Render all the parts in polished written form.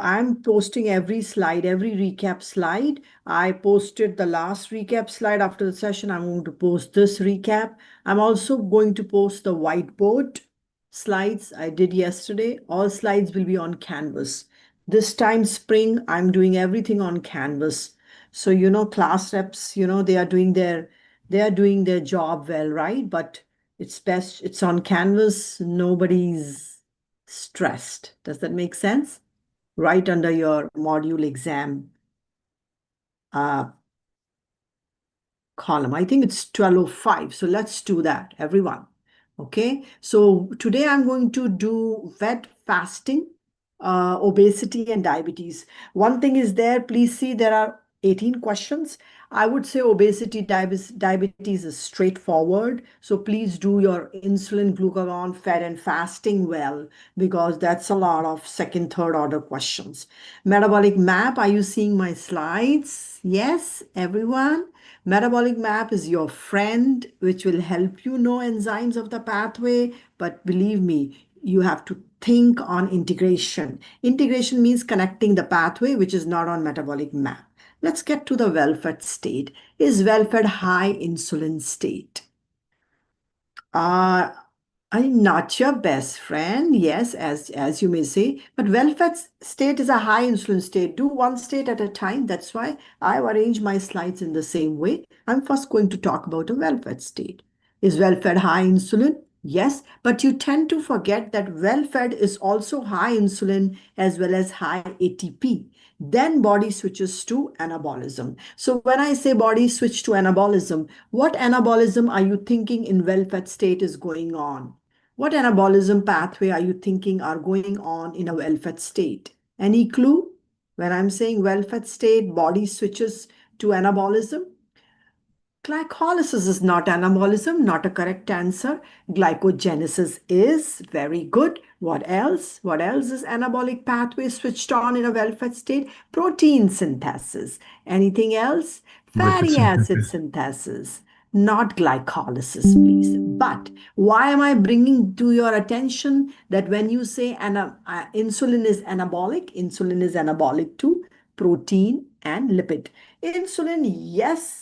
I'm posting every slide, every recap slide. I posted the last recap slide after the session. I'm going to post this recap. I'm also going to post the whiteboard slides I did yesterday. All slides will be on Canvas. This time spring, I'm doing everything on Canvas. So, class reps, they are doing their job well, right? But it's best, it's on Canvas. Nobody's stressed. Does that make sense? Right under your module exam uh, column. I think it's 1205. So let's do that, everyone. Okay. So today I'm going to do wet fasting, obesity, and diabetes. One thing is there, please see there are 18 questions. I would say obesity, diabetes is straightforward. So please do your insulin, glucagon, fed, and fasting well, because that's a lot of second, third order questions. Metabolic map, are you seeing my slides? Yes, everyone. Metabolic map is your friend, which will help you know enzymes of the pathway. But believe me, you have to think on integration. Integration means connecting the pathway, which is not on metabolic map. Let's get to the well-fed state. Is well-fed high insulin state? Uh, I'm not your best friend, yes, as you may say, but well-fed state is a high insulin state. Do one state at a time. That's why I've arranged my slides in the same way. I'm first going to talk about a well-fed state. Is well-fed high insulin? Yes, but you tend to forget that well-fed is also high insulin as well as high ATP. Then body switches to anabolism. So when I say body switch to anabolism, what anabolism are you thinking in well-fed state is going on? What anabolism pathway are you thinking are going on in a well-fed state? Any clue? When I'm saying well-fed state, body switches to anabolism. Glycolysis is not anabolism, not a correct answer. Glycogenesis is very good. What else? What else is anabolic pathway switched on in a well-fed state? Protein synthesis. Anything else? Lipid Fatty acid synthesis. synthesis, not glycolysis, please. But why am I bringing to your attention that when you say insulin is anabolic to protein and lipid. Insulin, yes.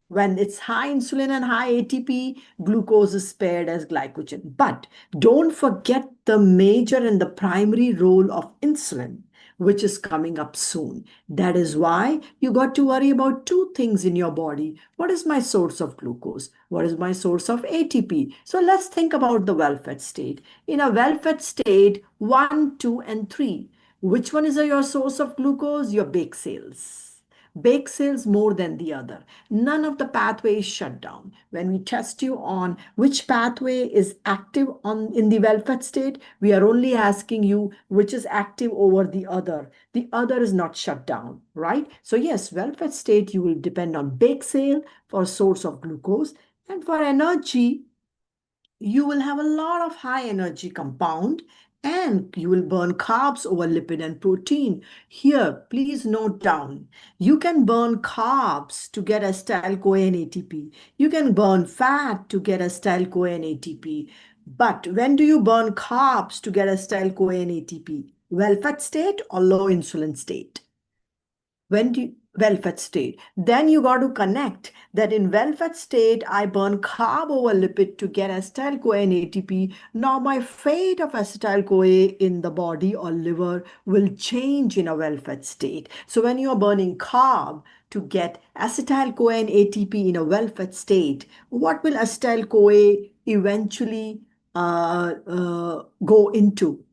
When it's high insulin and high ATP, glucose is paired as glycogen. But don't forget the major and the primary role of insulin, which is coming up soon. That is why you got to worry about two things in your body. What is my source of glucose? What is my source of ATP? So let's think about the well-fed state. In a well-fed state, 1, 2, and 3. Which one is your source of glucose? Your bake cells. Bake cells more than the other. None of the pathway is shut down. When we test you on which pathway is active in the well-fed state, we are only asking you which is active over the other. The other is not shut down, right? So yes, well-fed state, you will depend on bake cell for source of glucose, and for energy, you will have a lot of high energy compound, and you will burn carbs over lipid and protein. Here, please note down, you can burn carbs to get acetyl-CoA and ATP. You can burn fat to get acetyl-CoA and ATP. But when do you burn carbs to get acetyl-CoA and ATP? Well-fed state or low insulin state? When do you, well-fed state, then you got to connect that in well-fed state I burn carb over lipid to get acetyl-CoA and ATP. Now my fate of acetyl-CoA in the body or liver will change in a well-fed state. So when you're burning carb to get acetyl-CoA and ATP in a well-fed state, what will acetyl-CoA eventually go into?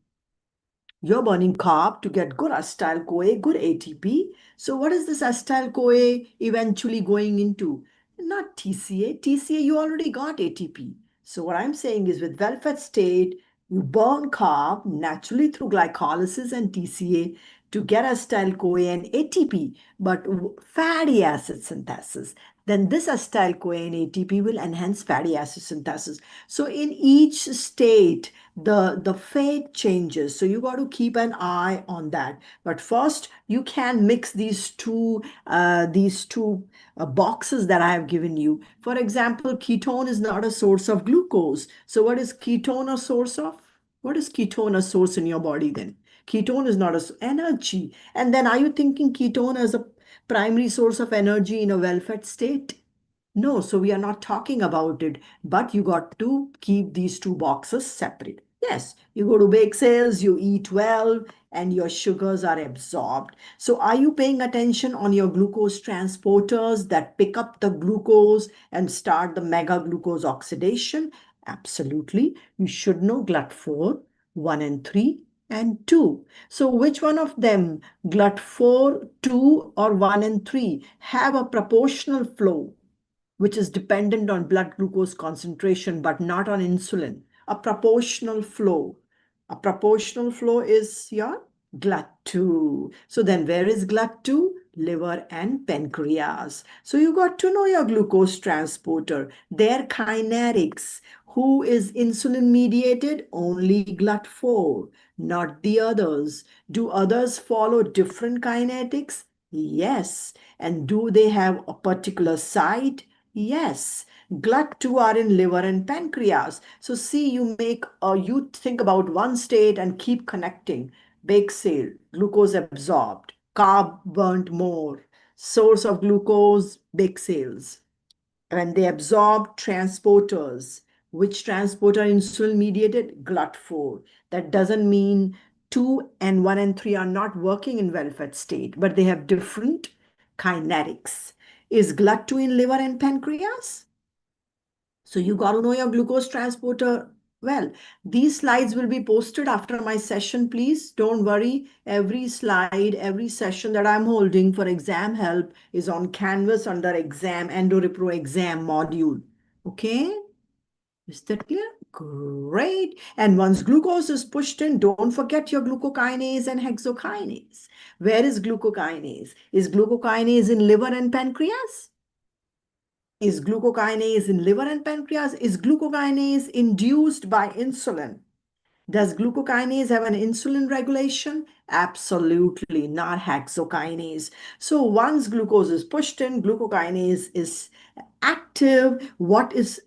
You're burning carb to get good acetyl-CoA, good ATP. So what is this acetyl-CoA eventually going into? Not TCA. TCA, you already got ATP. So what I'm saying is with well-fed state, you burn carb naturally through glycolysis and TCA to get acetyl-CoA and ATP, but fatty acid synthesis. Then this acetyl-CoA and ATP will enhance fatty acid synthesis. So in each state, the fate changes. So you got to keep an eye on that. But first, you can mix these two boxes that I have given you. For example, ketone is not a source of glucose. So what is ketone a source of? What is ketone a source in your body then? Ketone is not energy. And then are you thinking ketone as a primary source of energy in a well-fed state? No, so we are not talking about it, but you got to keep these two boxes separate. Yes, you go to bake sales, you eat well, and your sugars are absorbed. So are you paying attention on your glucose transporters that pick up the glucose and start the mega glucose oxidation? Absolutely. You should know GLUT4, 1 and 3, and 2. So which one of them, GLUT4, 2, or 1 and 3, have a proportional flow, which is dependent on blood glucose concentration but not on insulin? A proportional flow. A proportional flow is your GLUT2. So then where is GLUT2? Liver and pancreas. So you got to know your glucose transporter, their kinetics. Who is insulin mediated? Only GLUT4, not the others. Do others follow different kinetics? Yes. And do they have a particular site? Yes. GLUT2 are in liver and pancreas. So see, you think about one state and keep connecting. Bake sale, glucose absorbed, carb burnt more, source of glucose, bake sales. When they absorb, transporters. Which transporter insulin mediated? GLUT4. That doesn't mean 2 and 1 and 3 are not working in well-fed state, but they have different kinetics. Is GLUT2 in liver and pancreas? So you got to know your glucose transporter well. These slides will be posted after my session, please. Don't worry. Every slide, every session that I'm holding for exam help is on Canvas under exam, EndoRepro exam module. Okay? Is that clear? Great. And once glucose is pushed in, don't forget your glucokinase and hexokinase. Where is glucokinase? Is glucokinase in liver and pancreas? Is glucokinase in liver and pancreas? Is glucokinase induced by insulin? Does glucokinase have an insulin regulation? Absolutely, not hexokinase. So once glucose is pushed in, glucokinase is active. What is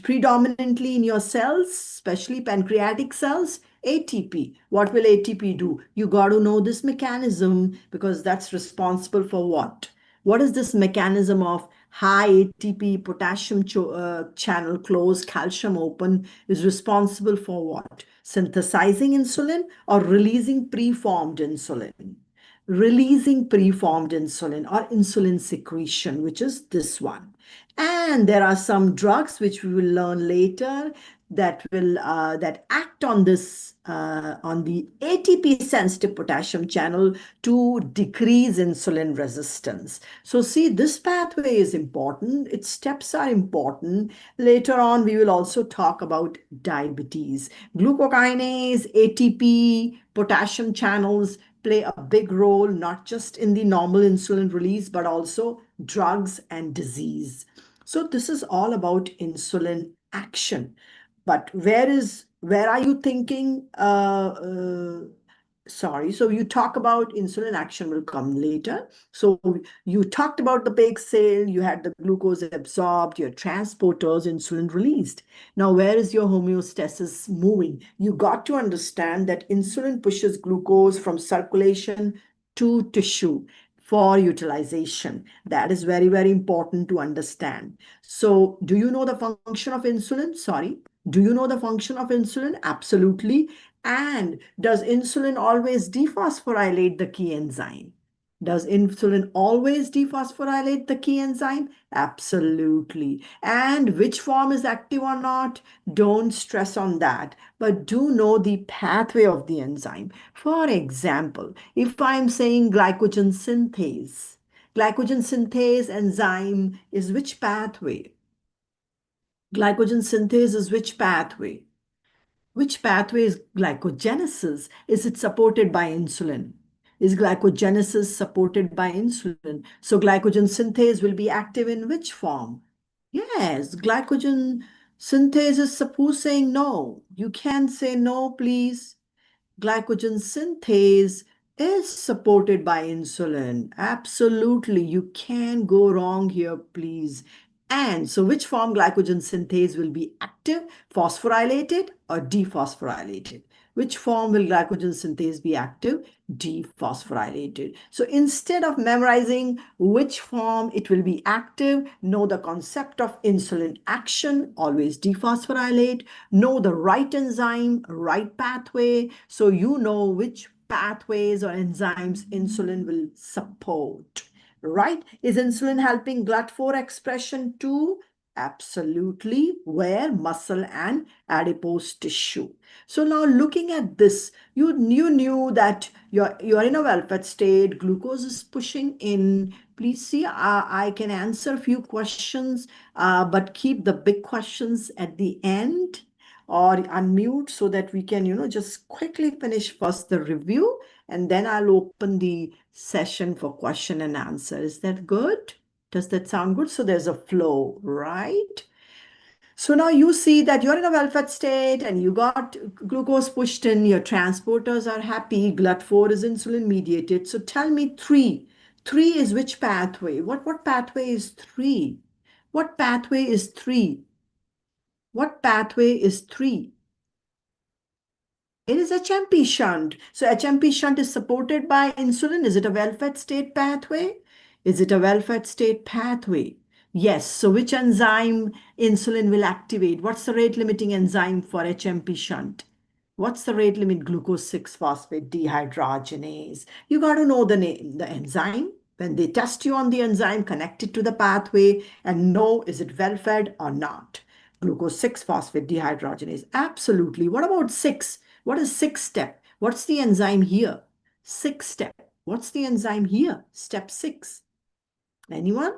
predominantly in your cells, especially pancreatic cells? ATP. What will ATP do? You got to know this mechanism because that's responsible for what? What is this mechanism of high ATP, potassium channel closed, calcium open is responsible for what? Synthesizing insulin or releasing preformed insulin? Releasing preformed insulin or insulin secretion, which is this one. And there are some drugs which we will learn later that act on this on the ATP sensitive potassium channel to decrease insulin resistance. So see, this pathway is important. Its steps are important. Later on, we will also talk about diabetes. Glucokinase, ATP, potassium channels play a big role, not just in the normal insulin release, but also drugs and disease. So this is all about insulin action. But where are you thinking? Sorry. So you talk about insulin action will come later. So you talked about the bake sale, you had the glucose absorbed, your transporters, insulin released. Now, where is your homeostasis moving? You got to understand that insulin pushes glucose from circulation to tissue for utilization. That is very, very important to understand. So do you know the function of insulin? Sorry. Do you know the function of insulin? Absolutely. And does insulin always dephosphorylate the key enzyme? Does insulin always dephosphorylate the key enzyme? Absolutely. And which form is active or not? Don't stress on that, but do know the pathway of the enzyme. For example, if I'm saying glycogen synthase enzyme is which pathway? Glycogen synthase is which pathway? Which pathway is glycogenesis? Is it supported by insulin? Is glycogenesis supported by insulin? So glycogen synthase will be active in which form? Yes, glycogen synthase is suppose saying no. You can say no, please. Glycogen synthase is supported by insulin. Absolutely. You can go wrong here, please. And so which form glycogen synthase will be active, phosphorylated or dephosphorylated? Which form will glycogen synthase be active? Dephosphorylated. So instead of memorizing which form it will be active, know the concept of insulin action, always dephosphorylate, know the right enzyme, right pathway, so you know which pathways or enzymes insulin will support, right? Is insulin helping GLUT4 expression too? Absolutely. Where? Muscle and adipose tissue. So now looking at this, you knew that you're in a well-fed state, glucose is pushing in. Please see, I can answer a few questions, but keep the big questions at the end or unmute so that we can, just quickly finish first the review and then I'll open the session for question and answer. Is that good? Does that sound good? So there's a flow, right? So now you see that you're in a well-fed state and you got glucose pushed in, your transporters are happy, GLUT4 is insulin mediated. So tell me three. Three is which pathway? What pathway is three? What pathway is three? What pathway is three? It is HMP shunt. So HMP shunt is supported by insulin. Is it a well-fed state pathway? Is it a well-fed state pathway? Yes. So which enzyme insulin will activate? What's the rate limiting enzyme for HMP shunt? What's the rate limit? Glucose 6-phosphate dehydrogenase. You got to know the name, the enzyme. When they test you on the enzyme, connect it to the pathway and know is it well-fed or not. Glucose 6-phosphate dehydrogenase. Absolutely. What about 6? What is 6 step? What's the enzyme here? 6 step. What's the enzyme here? Step 6. Anyone?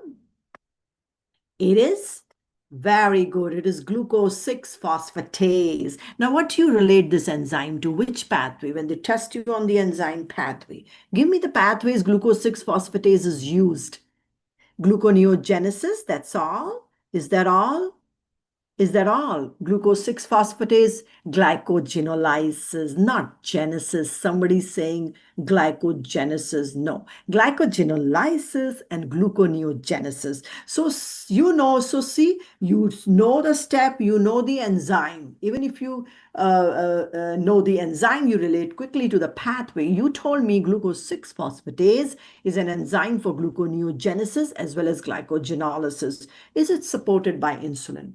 It is very good. It is glucose 6-phosphatase. Now, what do you relate this enzyme to? Which pathway? When they test you on the enzyme pathway, give me the pathways glucose 6-phosphatase is used. Gluconeogenesis, that's all. Is that all? Is that all? Glucose 6-phosphatase, glycogenolysis, not genesis. Somebody's saying glycogenesis. No, glycogenolysis and gluconeogenesis. So so see, you know the step, you know the enzyme. Even if you know the enzyme, you relate quickly to the pathway. You told me glucose 6-phosphatase is an enzyme for gluconeogenesis as well as glycogenolysis. Is it supported by insulin?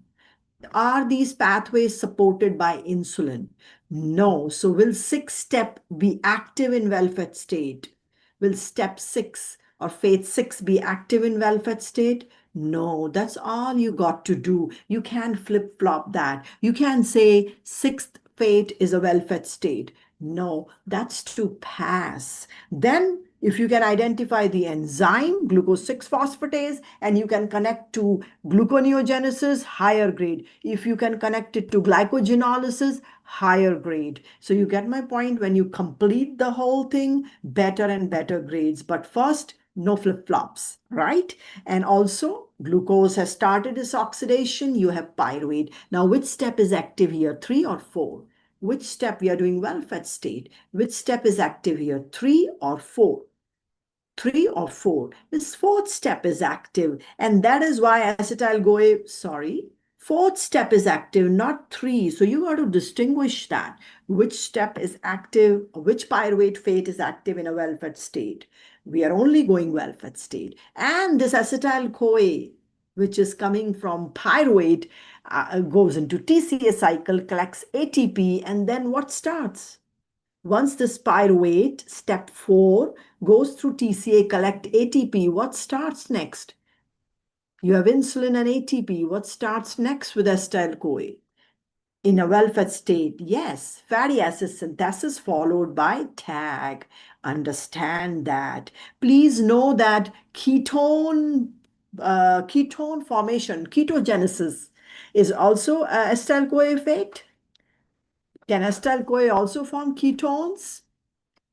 Are these pathways supported by insulin? No. So will 6-step be active in well-fed state? Will step 6 or phase 6 be active in well-fed state? No, that's all you got to do. You can't flip-flop that. You can't say 6th fate is a well-fed state. No, that's to pass. Then if you can identify the enzyme, glucose 6-phosphatase, and you can connect to gluconeogenesis, higher grade. If you can connect it to glycogenolysis, higher grade. So you get my point. When you complete the whole thing, better and better grades. But first, no flip-flops, right? And also, glucose has started its oxidation. You have pyruvate. Now, which step is active here, 3 or 4? Which step we are doing well-fed state? Which step is active here, 3 or 4? 3 or 4. This 4th step is active, and that is why acetyl-CoA, sorry, 4th step is active, not 3. So you got to distinguish that. Which step is active, which pyruvate fate is active in a well-fed state. We are only going well-fed state. And this acetyl-CoA, which is coming from pyruvate, goes into TCA cycle, collects ATP, and then what starts? Once this pyruvate, step 4, goes through TCA, collect ATP, what starts next? You have insulin and ATP. What starts next with acetyl-CoA? In a well-fed state, yes, fatty acid synthesis followed by TAG. Understand that. Please know that ketone formation, ketogenesis, is also acetyl-CoA effect. Can acetyl-CoA also form ketones?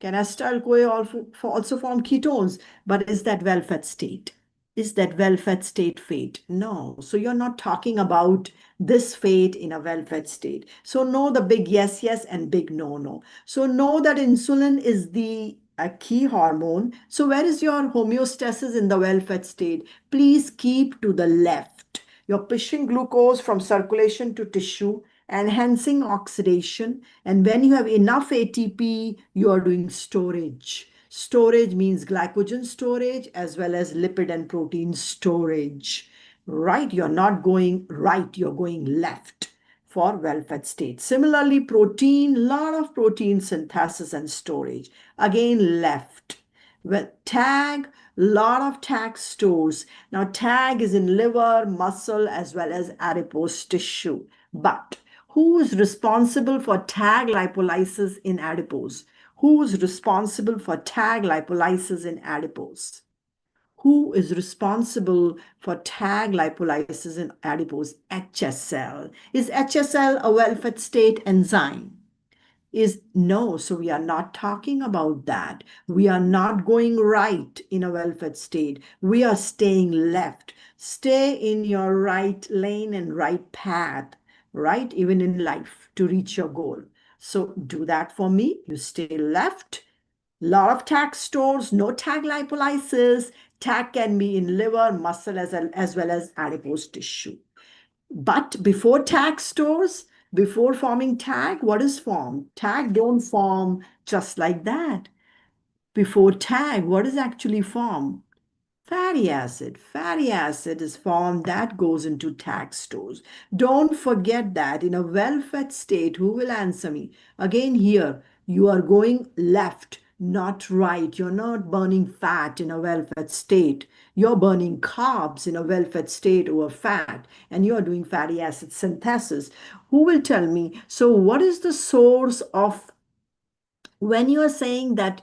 Can acetyl-CoA also form ketones? But is that well-fed state? Is that well-fed state fate? No. So you're not talking about this fate in a well-fed state. So know the big yes, yes, and big no, no. So know that insulin is the a key hormone. So where is your homeostasis in the well-fed state? Please keep to the left. You're pushing glucose from circulation to tissue enhancing oxidation. And when you have enough ATP, you are doing storage. Storage means glycogen storage as well as lipid and protein storage, right? You're not going right, you're going left for well-fed state. Similarly, protein, lot of protein synthesis and storage. Again, left. Well, TAG, lot of TAG stores. Now, TAG is in liver, muscle, as well as adipose tissue. But who is responsible for TAG lipolysis in adipose? Who is responsible for TAG lipolysis in adipose? Who is responsible for TAG lipolysis in adipose? HSL. Is HSL a well-fed state enzyme? Is no. So we are not talking about that. We are not going right in a well-fed state. We are staying left. Stay in your right lane and right path, right? Even in life to reach your goal. So do that for me. You stay left. Lot of TAG stores, no TAG lipolysis. TAG can be in liver, muscle, as well as adipose tissue. But before TAG stores, before forming TAG, what is formed? TAG don't form just like that. Before TAG, what is actually formed? Fatty acid. Fatty acid is formed that goes into TAG stores. Don't forget that in a well-fed state, who will answer me? Again, here, you are going left, not right. You're not burning fat in a well-fed state. You're burning carbs in a well-fed state over fat, and you're doing fatty acid synthesis. Who will tell me? So what is the source of when you are saying that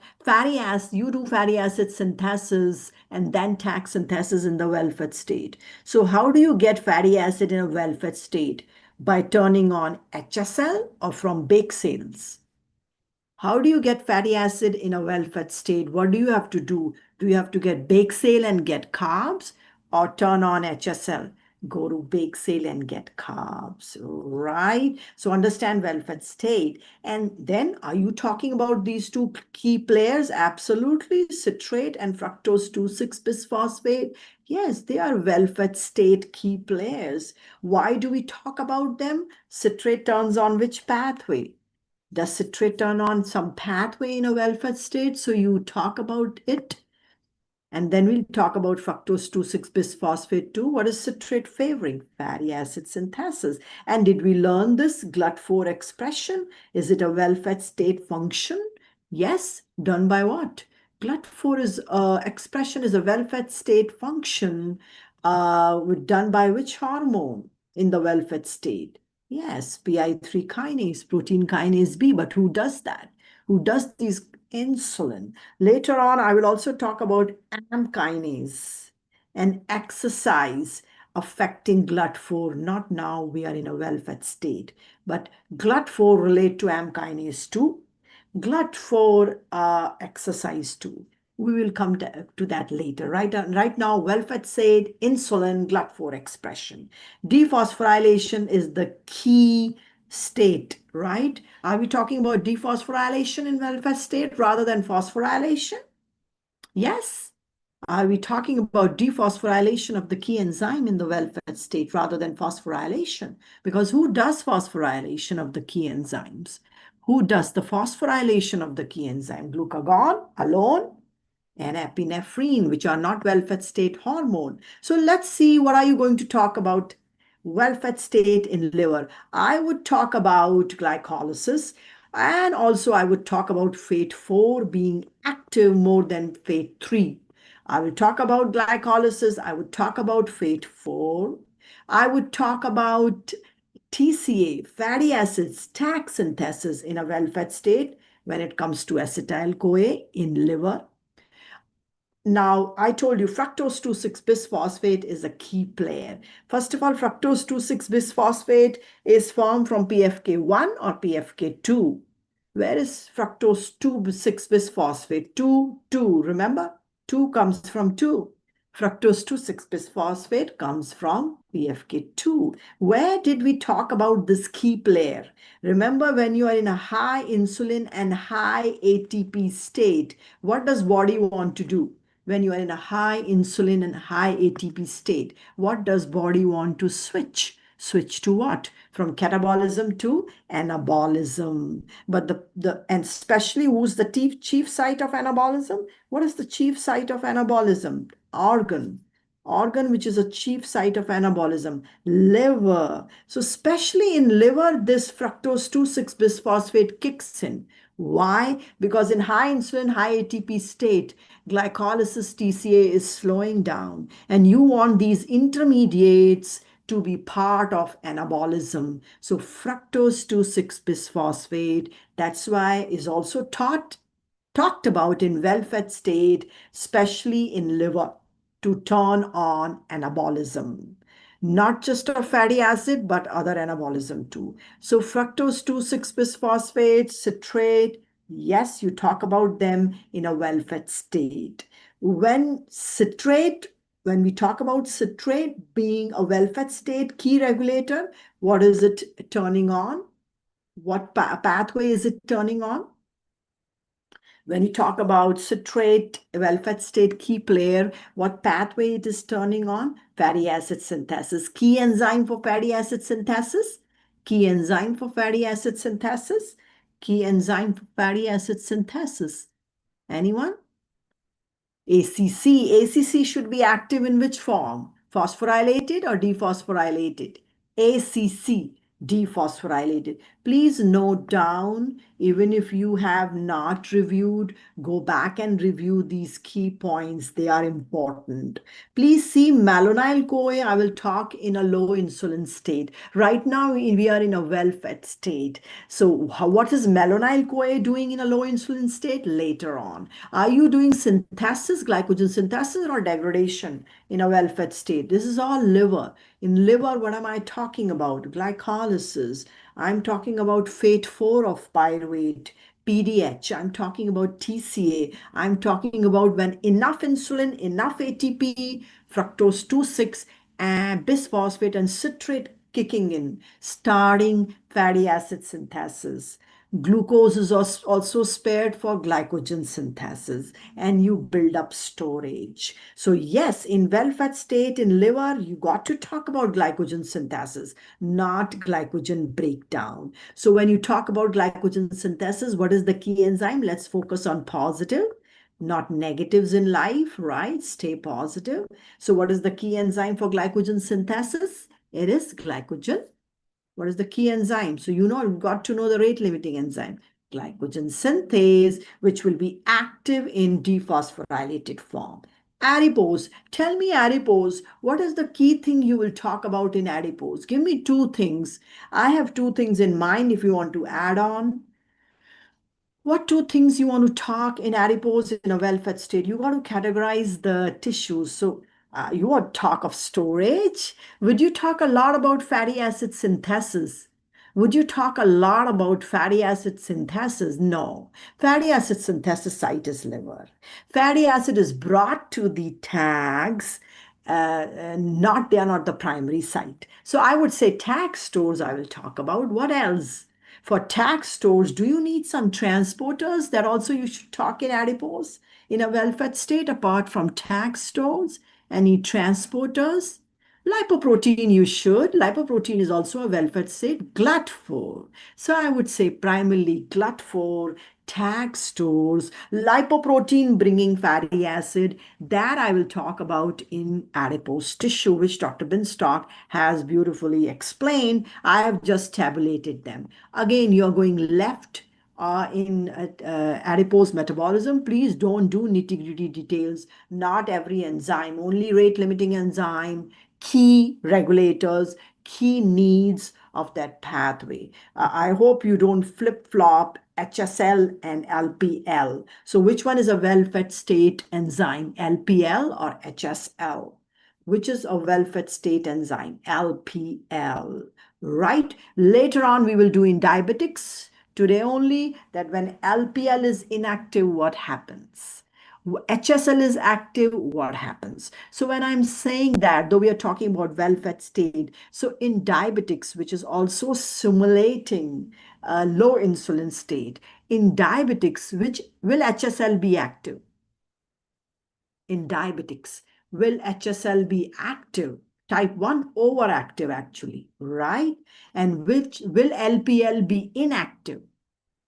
you do fatty acid synthesis and then TAG synthesis in the well-fed state. So how do you get fatty acid in a well-fed state? By turning on HSL or from bake cells? How do you get fatty acid in a well-fed state? What do you have to do? Do you have to get bake sale and get carbs or turn on HSL? Go to bake sale and get carbs, right? So understand well-fed state. And then are you talking about these two key players? Absolutely. Citrate and fructose 2,6-bisphosphate. Yes, they are well-fed state key players. Why do we talk about them? Citrate turns on which pathway? Does citrate turn on some pathway in a well-fed state? So you talk about it. And then we'll talk about fructose 2,6-bisphosphate too. What is citrate favoring? Fatty acid synthesis. And did we learn this GLUT4 expression? Is it a well-fed state function? Yes. Done by what? GLUT4 is expression is a well-fed state function done by which hormone in the well-fed state? Yes, PI3 kinase, protein kinase B. But who does that? Who does these? Insulin. Later on, I will also talk about AMP kinase and exercise affecting GLUT4. Not now, we are in a well-fed state. But GLUT4 relate to AMP kinase 2. GLUT4 exercise too. We will come to that later. Right now, well-fed state, insulin, GLUT4 expression. Dephosphorylation is the key state, right? Are we talking about dephosphorylation in well-fed state rather than phosphorylation? Yes. Are we talking about dephosphorylation of the key enzyme in the well-fed state rather than phosphorylation? Because who does phosphorylation of the key enzymes? Who does the phosphorylation of the key enzyme? Glucagon alone and epinephrine, which are not well-fed state hormone. So let's see, what are you going to talk about? Well-fed state in liver. I would talk about glycolysis, and also I would talk about FAT4 being active more than FAT3. I will talk about glycolysis. I would talk about FAT4. I would talk about TCA, fatty acids, TAG synthesis in a well-fed state when it comes to acetyl-CoA in liver. Now, I told you fructose 2,6-bisphosphate is a key player. First of all, fructose 2,6-bisphosphate is formed from PFK1 or PFK2. Where is fructose 2,6-bisphosphate? 2, 2, remember? 2 comes from 2. Fructose 2,6-bisphosphate comes from PFK2. Where did we talk about this key player? Remember, when you are in a high insulin and high ATP state, what does body want to do? When you are in a high insulin and high ATP state, what does body want to switch? Switch to what? From catabolism to anabolism. But and especially who's the chief site of anabolism? What is the chief site of anabolism? Organ which is a chief site of anabolism, liver. So especially in liver, this fructose 2,6 bisphosphate kicks in. Why? Because in high insulin, high ATP state, glycolysis TCA is slowing down, and you want these intermediates to be part of anabolism. So fructose 2,6 bisphosphate, that's why is also talked about in well-fed state, especially in liver, to turn on anabolism. Not just of fatty acid, but other anabolism too. So fructose 2,6 bisphosphate, citrate, yes, you talk about them in a well-fed state. When we talk about citrate being a well-fed state key regulator, what is it turning on? What pathway is it turning on? When you talk about citrate, well-fed state key player, what pathway it is turning on? Fatty acid synthesis. Key enzyme for fatty acid synthesis? Key enzyme for fatty acid synthesis? Key enzyme for fatty acid synthesis. Anyone? ACC. ACC should be active in which form? Phosphorylated or dephosphorylated? ACC, dephosphorylated. Please note down, even if you have not reviewed, go back and review these key points. They are important. Please see malonyl-CoA. I will talk in a low insulin state. Right now, we are in a well-fed state. So what is malonyl-CoA doing in a low insulin state? Later on. Are you doing synthesis, glycogen synthesis, or degradation in a well-fed state? This is all liver. In liver, what am I talking about? Glycolysis. I'm talking about FAT4 of pyruvate, PDH. I'm talking about TCA. I'm talking about when enough insulin, enough ATP, fructose 2,6, and bisphosphate and citrate kicking in, starting fatty acid synthesis. Glucose is also spared for glycogen synthesis, and you build up storage. So yes, in well-fed state in liver, you got to talk about glycogen synthesis, not glycogen breakdown. So when you talk about glycogen synthesis, what is the key enzyme? Let's focus on positive, not negatives in life, right? Stay positive. So what is the key enzyme for glycogen synthesis? It is glycogen. What is the key enzyme? So you've got to know the rate limiting enzyme. Glycogen synthase, which will be active in dephosphorylated form. Adipose. Tell me adipose, what is the key thing you will talk about in adipose? Give me two things. I have two things in mind if you want to add on. What two things you want to talk in adipose in a well-fed state? You got to categorize the tissues. So you want talk of storage. Would you talk a lot about fatty acid synthesis? Would you talk a lot about fatty acid synthesis? No. Fatty acid synthesis site is liver. Fatty acid is brought to the tags. They are not the primary site. So I would say tag stores I will talk about. What else? For tag stores, do you need some transporters that also you should talk in adipose in a well-fed state apart from tag stores? Any transporters? Lipoprotein you should. Lipoprotein is also a well-fed state. GLUT4. So I would say primarily GLUT4, tag stores, lipoprotein bringing fatty acid, that I will talk about in adipose tissue, which Dr. Binstock has beautifully explained. I have just tabulated them. Again, you're going left in adipose metabolism. Please don't do nitty-gritty details. Not every enzyme, only rate-limiting enzyme, key regulators, key needs of that pathway. I hope you don't flip-flop HSL and LPL. So which one is a well-fed state enzyme, LPL or HSL? Which is a well-fed state enzyme, LPL, right? Later on, we will do in diabetics. Today only, that when LPL is inactive, what happens? HSL is active, what happens? So when I'm saying that, though we are talking about well-fed state, so in diabetics, which is also simulating a low insulin state, in diabetics, which will HSL be active? In diabetics, will HSL be active? Type 1 overactive actually, right? And which will LPL be inactive?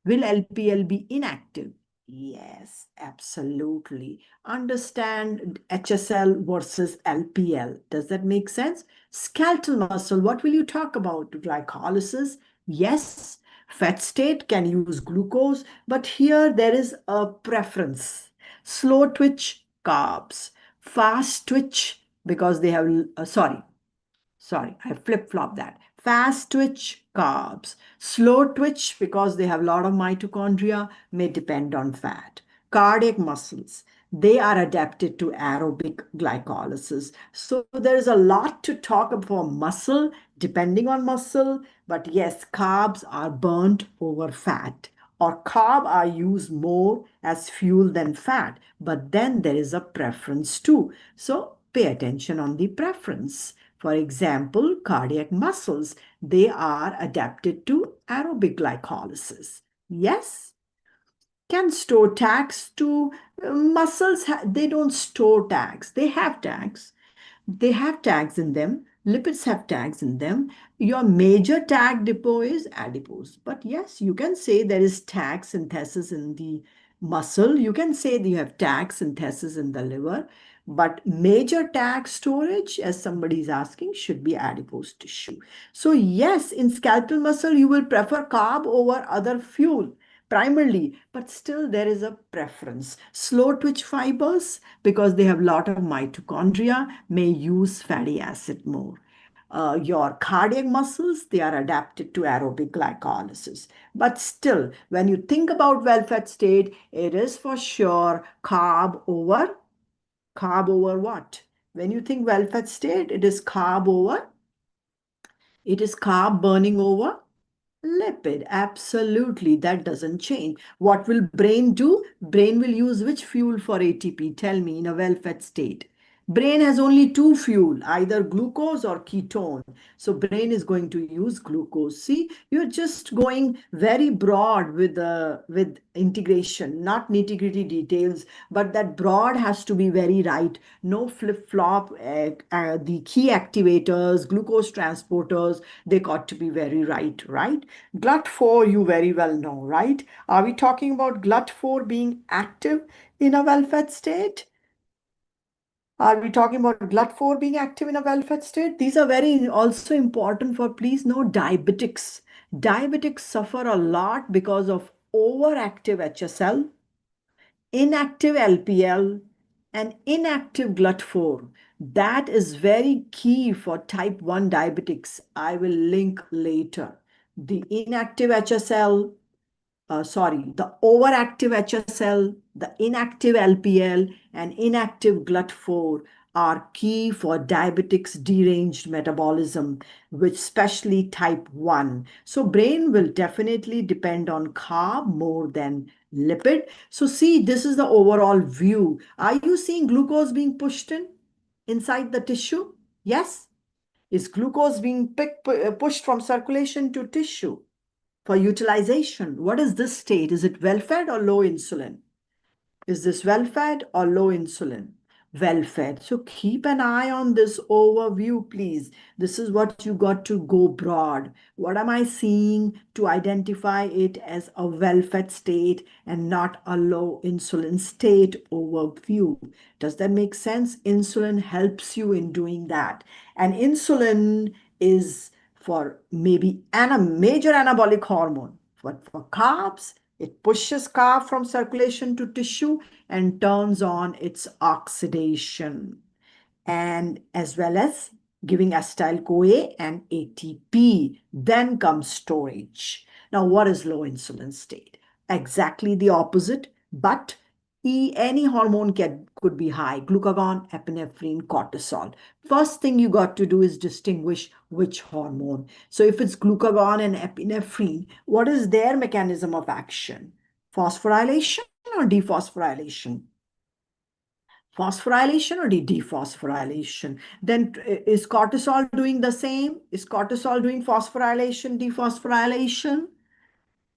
Will LPL be inactive? Yes, absolutely. Understand HSL versus LPL. Does that make sense? Skeletal muscle, what will you talk about? Glycolysis? Yes. Fat state can use glucose, but here there is a preference. Slow twitch, carbs. Fast twitch, because they have, sorry, I flip-flop that. Fast twitch, carbs. Slow twitch, because they have a lot of mitochondria, may depend on fat. Cardiac muscles, they are adapted to aerobic glycolysis. So there is a lot to talk about muscle, depending on muscle. But yes, carbs are burnt over fat, or carb are used more as fuel than fat. But then there is a preference too. So pay attention on the preference. For example, cardiac muscles, they are adapted to aerobic glycolysis. Yes, can store tags to muscles. They don't store tags. They have tags. They have tags in them. Lipids have tags in them. Your major tag depot is adipose. But yes, you can say there is tag synthesis in the muscle. You can say that you have tag synthesis in the liver. But major tag storage, as somebody is asking, should be adipose tissue. So yes, in skeletal muscle, you will prefer carb over other fuel primarily, but still there is a preference. Slow twitch fibers, because they have a lot of mitochondria, may use fatty acid more. Your cardiac muscles, they are adapted to aerobic glycolysis. But still, when you think about well-fed state, it is for sure carb over what? When you think well-fed state, it is carb burning over lipid, absolutely. That doesn't change. What will brain do? Brain will use which fuel for ATP? Tell me, in a well-fed state. Brain has only two fuel, either glucose or ketone. So brain is going to use glucose. See, you're just going very broad with integration, not nitty-gritty details, but that broad has to be very right. No flip-flop. The key activators, glucose transporters, they got to be very right, right? GLUT4, you very well know, right? Are we talking about GLUT4 being active in a well-fed state? Are we talking about GLUT4 being active in a well-fed state? These are very also important for, please know, diabetics. Diabetics suffer a lot because of overactive HSL, inactive LPL, and inactive GLUT4. That is very key for type 1 diabetics. I will link later. The inactive HSL, the overactive HSL, the inactive LPL, and inactive GLUT4 are key for diabetics' deranged metabolism, which especially type 1. So brain will definitely depend on carb more than lipid. So see, this is the overall view. Are you seeing glucose being pushed inside the tissue? Yes. Is glucose being pushed from circulation to tissue for utilization? What is this state? Is it well-fed or low insulin? Is this well-fed or low insulin? Well-fed. So keep an eye on this overview, please. This is what you got to go broad. What am I seeing to identify it as a well-fed state and not a low insulin state overview? Does that make sense? Insulin helps you in doing that. And insulin is for maybe a major anabolic hormone. But for carbs, it pushes carb from circulation to tissue and turns on its oxidation, and as well as giving acetyl-CoA and ATP. Then comes storage. Now, what is low insulin state? Exactly the opposite, but any hormone could be high: glucagon, epinephrine, cortisol. First thing you got to do is distinguish which hormone. So if it's glucagon and epinephrine, what is their mechanism of action? Phosphorylation or dephosphorylation? Phosphorylation or dephosphorylation? Then is cortisol doing the same? Is cortisol doing phosphorylation, dephosphorylation?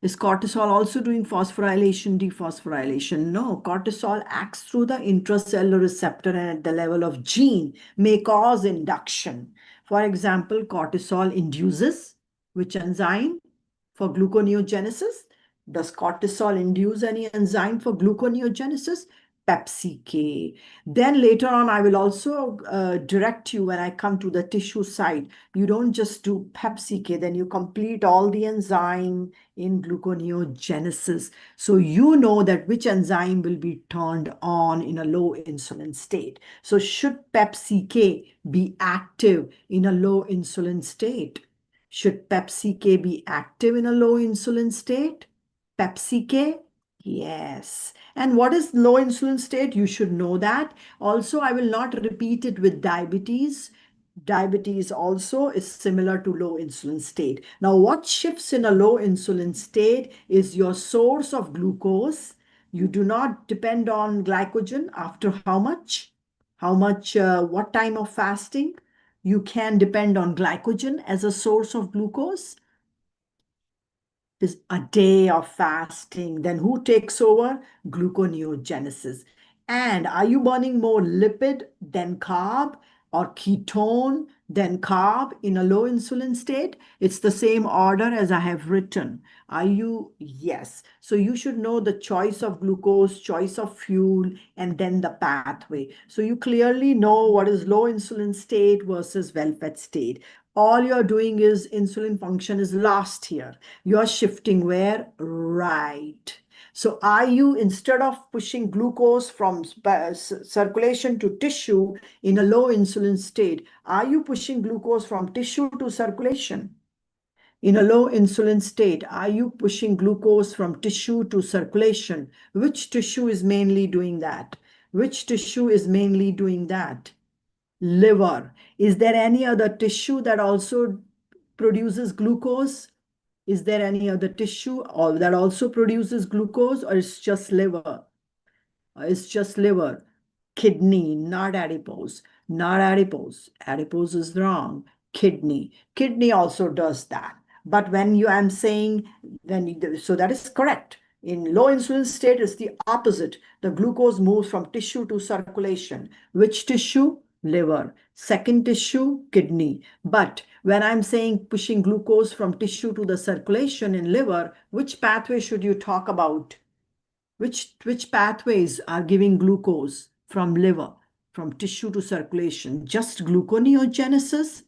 Is cortisol also doing phosphorylation, dephosphorylation? No, cortisol acts through the intracellular receptor and at the level of gene may cause induction. For example, cortisol induces which enzyme for gluconeogenesis? Does cortisol induce any enzyme for gluconeogenesis? Pepsi K. Then later on, I will also direct you when I come to the tissue side. You don't just do Pepsi K, then you complete all the enzyme in gluconeogenesis. So you know that which enzyme will be turned on in a low insulin state. So should Pepsi K be active in a low insulin state? Should Pepsi K be active in a low insulin state? Pepsi K? Yes. And what is low insulin state? You should know that. Also, I will not repeat it with diabetes. Diabetes also is similar to low insulin state. Now, what shifts in a low insulin state is your source of glucose. You do not depend on glycogen after how much? What time of fasting? You can depend on glycogen as a source of glucose. Is a day of fasting. Then who takes over? Gluconeogenesis. And are you burning more lipid than carb or ketone than carb in a low insulin state? It's the same order as I have written. Are you? Yes. So you should know the choice of glucose, choice of fuel, and then the pathway. So you clearly know what is low insulin state versus well-fed state. All you're doing is insulin function is lost here. You're shifting where? Right. So are you, instead of pushing glucose from circulation to tissue in a low insulin state, are you pushing glucose from tissue to circulation? In a low insulin state, are you pushing glucose from tissue to circulation? Which tissue is mainly doing that? Which tissue is mainly doing that? Liver. Is there any other tissue that also produces glucose? Is there any other tissue or that also produces glucose, or it's just liver? It's just liver. Kidney, not adipose. Not adipose. Adipose is wrong. Kidney. Kidney also does that. But when I'm saying, so that is correct. In low insulin state, it's the opposite. The glucose moves from tissue to circulation. Which tissue? Liver. Second tissue, kidney. But when I'm saying pushing glucose from tissue to the circulation in liver, which pathway should you talk about? Which pathways are giving glucose from liver, from tissue to circulation? Just gluconeogenesis?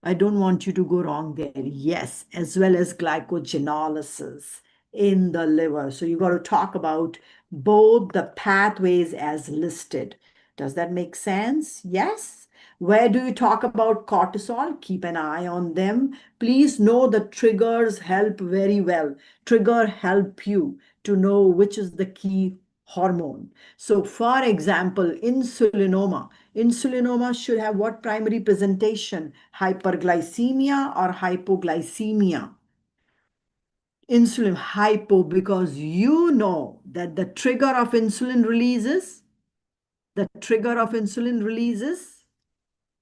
I don't want you to go wrong there. Yes, as well as glycogenolysis in the liver. So you got to talk about both the pathways as listed. Does that make sense? Yes. Where do you talk about cortisol? Keep an eye on them. Please know the triggers help very well. Trigger help you to know which is the key hormone. So for example, insulinoma. Insulinoma should have what primary presentation? Hyperglycemia or hypoglycemia? Insulin hypo, because you know that the trigger of insulin releases.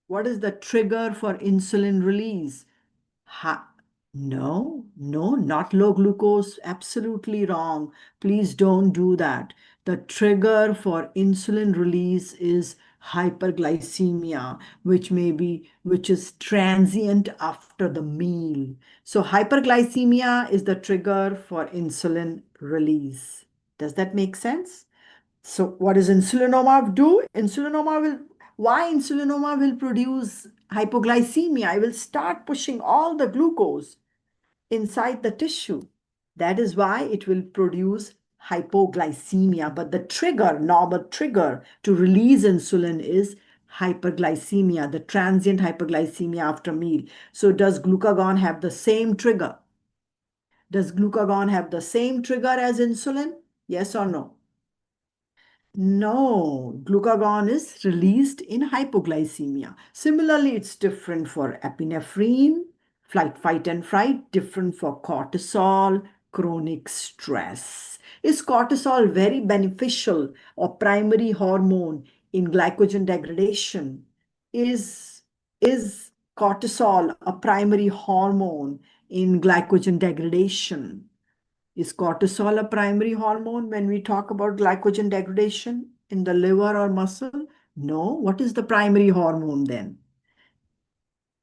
What is the trigger for insulin release? No, no, not low glucose. Absolutely wrong. Please don't do that. The trigger for insulin release is hyperglycemia, which is transient after the meal. So hyperglycemia is the trigger for insulin release. Does that make sense? So what does insulinoma do? Why insulinoma will produce hypoglycemia? I will start pushing all the glucose inside the tissue. That is why it will produce hypoglycemia. But the trigger, normal trigger to release insulin is hyperglycemia, the transient hyperglycemia after meal. So does glucagon have the same trigger? Does glucagon have the same trigger as insulin? Yes or no? No, glucagon is released in hypoglycemia. Similarly, it's different for epinephrine, fight and fright, different for cortisol, chronic stress. Is cortisol very beneficial or primary hormone in glycogen degradation? Is cortisol a primary hormone in glycogen degradation? Is cortisol a primary hormone when we talk about glycogen degradation in the liver or muscle? No. What is the primary hormone then?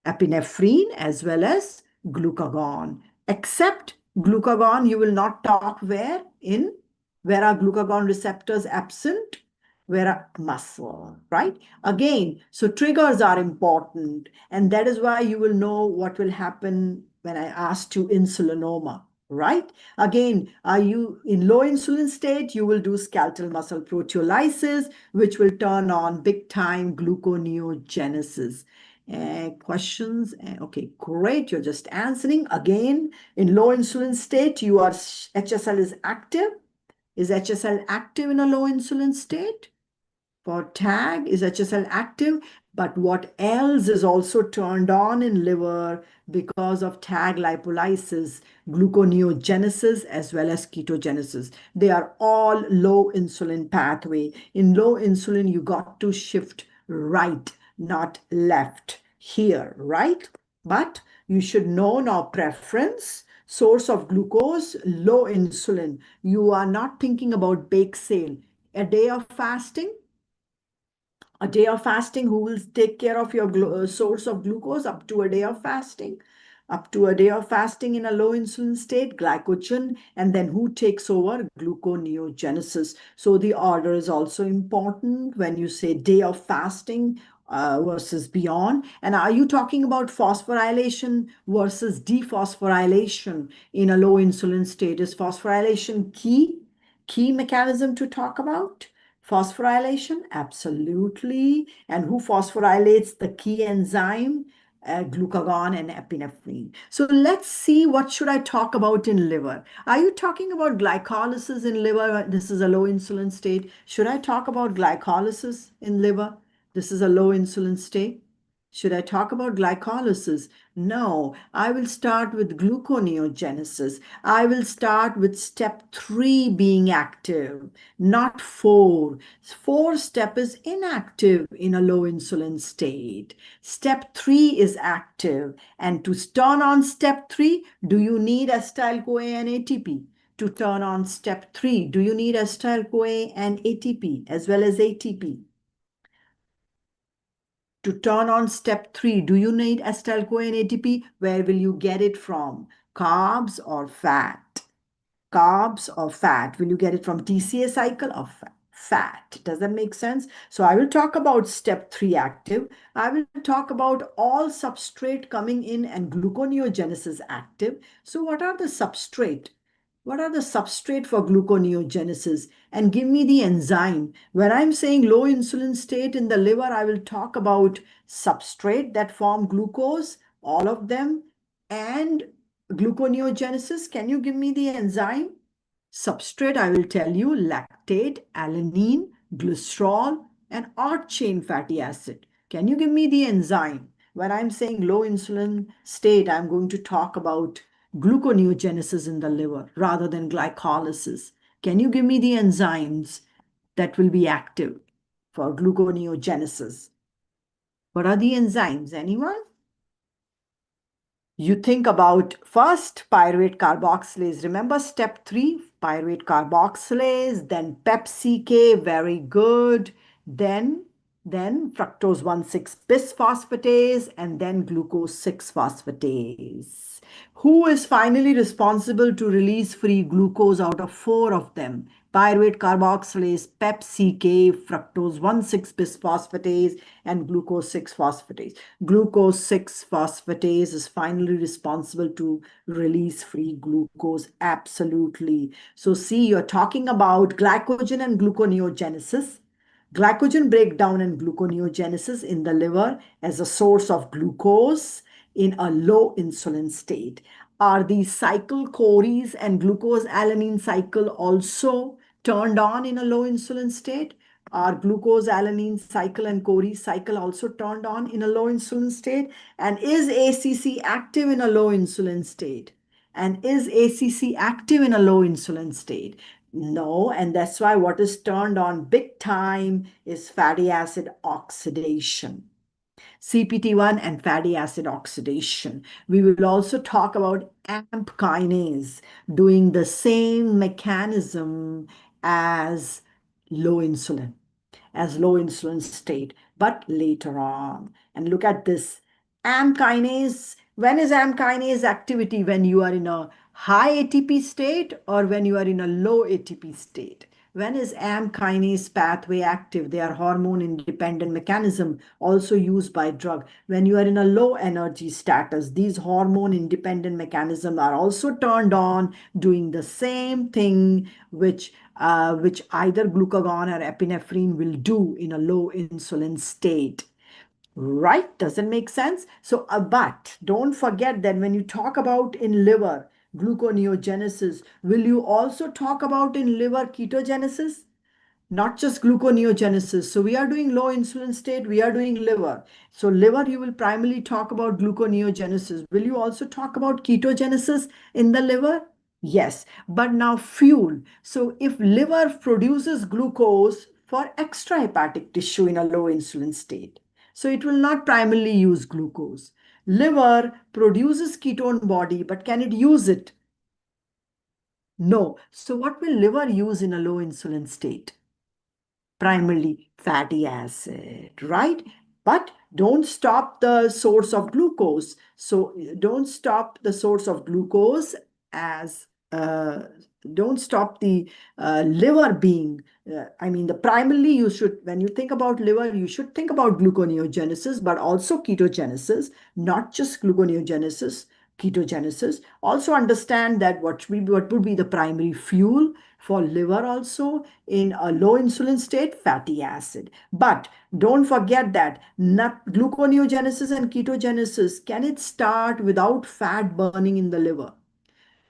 Epinephrine as well as glucagon. Except glucagon, you will not talk where? Where are glucagon receptors absent? Where are muscle, right? Again, so triggers are important. And that is why you will know what will happen when I ask you insulinoma, right? Again, are you in low insulin state? You will do skeletal muscle proteolysis, which will turn on big time gluconeogenesis. Questions? Okay, great. You're just answering. Again, in low insulin state, your HSL is active. Is HSL active in a low insulin state? For TAG, is HSL active? But what else is also turned on in liver because of TAG lipolysis, gluconeogenesis, as well as ketogenesis? They are all low insulin pathway. In low insulin, you got to shift right, not left here, right? But you should know now preference, source of glucose, low insulin. You are not thinking about bake sale. A day of fasting, who will take care of your source of glucose up to a day of fasting? Up to a day of fasting in a low insulin state, glycogen, and then who takes over? Gluconeogenesis. So the order is also important when you say day of fasting versus beyond. And are you talking about phosphorylation versus dephosphorylation in a low insulin state? Is phosphorylation key mechanism to talk about? Phosphorylation, absolutely. And who phosphorylates the key enzyme? Glucagon and epinephrine. So let's see, what should I talk about in liver? Are you talking about glycolysis in liver? This is a low insulin state. Should I talk about glycolysis in liver? This is a low insulin state. Should I talk about glycolysis? No, I will start with gluconeogenesis. I will start with step 3 being active, not 4. 4 step is inactive in a low insulin state. Step 3 is active. And to turn on step 3, do you need acetyl-CoA and ATP? To turn on step 3, do you need acetyl-CoA and ATP as well as ATP? To turn on step 3, do you need acetyl-CoA and ATP? Where will you get it from? Carbs or fat? Carbs or fat? Will you get it from TCA cycle or fat? Does that make sense? So I will talk about step 3 active. I will talk about all substrate coming in and gluconeogenesis active. So what are the substrate? What are the substrate for gluconeogenesis? And give me the enzyme. When I'm saying low insulin state in the liver, I will talk about substrate that form glucose, all of them, and gluconeogenesis. Can you give me the enzyme? Substrate, I will tell you, lactate, alanine, glycerol, and arch chain fatty acid. Can you give me the enzyme? When I'm saying low insulin state, I'm going to talk about gluconeogenesis in the liver rather than glycolysis. Can you give me the enzymes that will be active for gluconeogenesis? What are the enzymes? Anyone? You think about first pyruvate carboxylase. Remember step 3, pyruvate carboxylase, then PepCK, very good. Then fructose 1,6 bisphosphatase, and then glucose 6 phosphatase. Who is finally responsible to release free glucose out of 4 of them? Pyruvate carboxylase, PepCK, fructose 1,6 bisphosphatase, and glucose 6 phosphatase. Glucose 6 phosphatase is finally responsible to release free glucose. Absolutely. So see, you're talking about glycogen and gluconeogenesis. Glycogen breakdown and gluconeogenesis in the liver as a source of glucose in a low insulin state. Are the cycle CoREs and glucose alanine cycle also turned on in a low insulin state? Are glucose alanine cycle and CoRE cycle also turned on in a low insulin state? And is ACC active in a low insulin state? And is ACC active in a low insulin state? No, and that's why what is turned on big time is fatty acid oxidation. CPT1 and fatty acid oxidation. We will also talk about AMP kinase doing the same mechanism as low insulin, state, but later on. And look at this AMP kinase. When is AMP kinase activity? When you are in a high ATP state or when you are in a low ATP state? When is AMP kinase pathway active? They are hormone independent mechanism also used by drug. When you are in a low energy status, these hormone independent mechanisms are also turned on, doing the same thing which either glucagon or epinephrine will do in a low insulin state. Right? Does it make sense? So, but don't forget that when you talk about in liver gluconeogenesis, will you also talk about in liver ketogenesis? Not just gluconeogenesis. So we are doing low insulin state, we are doing liver. So liver, you will primarily talk about gluconeogenesis. Will you also talk about ketogenesis in the liver? Yes, but now fuel. So if liver produces glucose for extrahepatic tissue in a low insulin state, so it will not primarily use glucose. Liver produces ketone body, but can it use it? No. So what will liver use in a low insulin state? Primarily fatty acid, right? But don't stop the source of glucose. So don't stop the source of glucose as don't stop the liver being. The primarily you should, when you think about liver, you should think about gluconeogenesis, but also ketogenesis, not just gluconeogenesis, ketogenesis. Also understand that what would be the primary fuel for liver also in a low insulin state, fatty acid. But don't forget that gluconeogenesis and ketogenesis, can it start without fat burning in the liver?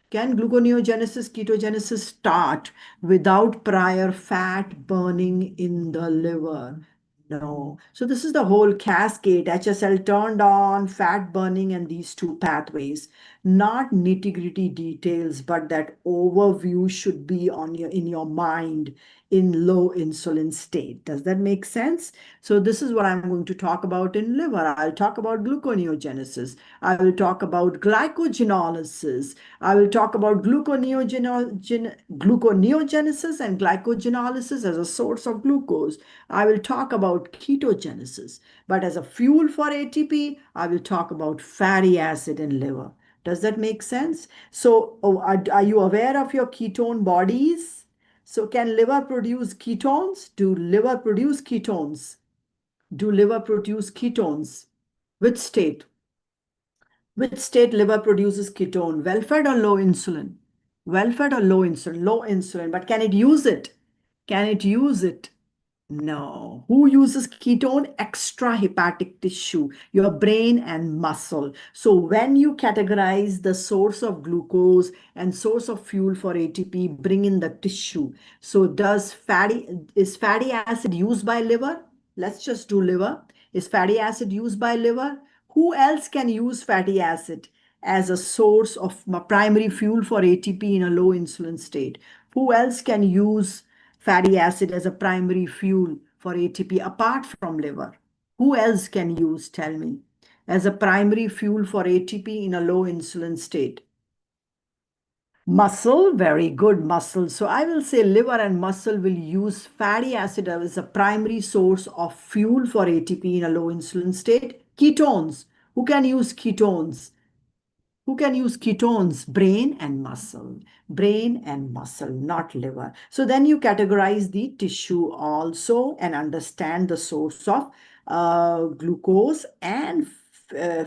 Can gluconeogenesis, ketogenesis start without prior fat burning in the liver? No. So this is the whole cascade, HSL turned on, fat burning, and these two pathways. Not nitty-gritty details, but that overview should be in your mind in low insulin state. Does that make sense? So this is what I'm going to talk about in liver. I'll talk about gluconeogenesis. I will talk about glycogenolysis. I will talk about gluconeogenesis and glycogenolysis as a source of glucose. I will talk about ketogenesis. But as a fuel for ATP, I will talk about fatty acid in liver. Does that make sense? So, are you aware of your ketone bodies? So, can liver produce ketones? Do liver produce ketones? Do liver produce ketones? Which state? Which state liver produces ketone? Well-fed or low insulin? Well-fed or low insulin? Low insulin. But can it use it? Can it use it? No. Who uses ketone? Extrahepatic tissue, your brain and muscle. So when you categorize the source of glucose and source of fuel for ATP, bring in the tissue. So is fatty acid used by liver? Let's just do liver. Is fatty acid used by liver? Who else can use fatty acid as a source of primary fuel for ATP in a low insulin state? Who else can use fatty acid as a primary fuel for ATP apart from liver? Who else can use, tell me, as a primary fuel for ATP in a low insulin state? Muscle, very good, muscle. So I will say liver and muscle will use fatty acid as a primary source of fuel for ATP in a low insulin state. Ketones, who can use ketones? Who can use ketones? Brain and muscle. Brain and muscle, not liver. So then you categorize the tissue also and understand the source of glucose and